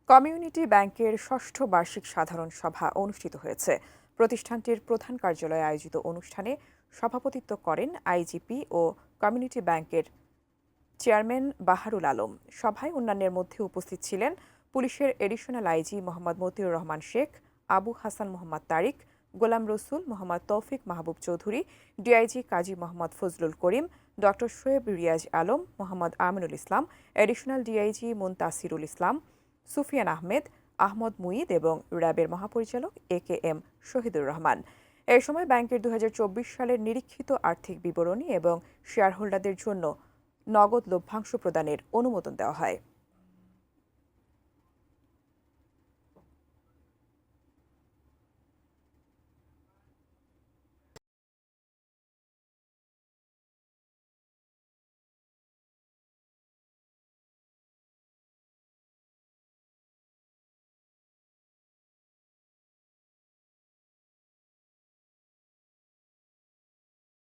Community ব্যাংকের ষষ্ঠ বার্ষিক সাধারণ সভা অনুষ্ঠিত হয়েছে। প্রতিষ্ঠানটির প্রধান কার্যালয়ে আয়োজিত অনুষ্ঠানে সভাপতিত্ব করেন আইজিপি ও কমিউনিটি ব্যাংকের চেয়ারম্যান বাহারুল আলম। সভায় অন্যান্যের মধ্যে উপস্থিত ছিলেন পুলিশের এডিশনাল আইজি মোহাম্মদ মতিউর রহমান শেখ, আবু হাসান মোহাম্মদ তারিক, গোলাম রসুল, মোহাম্মদ তৌফিক মাহবুব Chowdhury, DIG Kazi Mohammad Fazlul Karim, doctor Shoaib Riaz Alam, Mohammad Aminul Islam, additional DIG মুনতাসিরুল ইসলাম, সুফিয়ান আহমেদ, আহমদ মুঈদ এবং র্যাবের মহাপরিচালক একেএম শহীদুর রহমান। এই সময় ব্যাংকের ২০২৪ সালের নিরীক্ষিত আর্থিক বিবরণী এবং শেয়ার হোল্ডারদের জন্য নগদ লভ্যাংশ প্রদানের অনুমোদন দেওয়া হয়।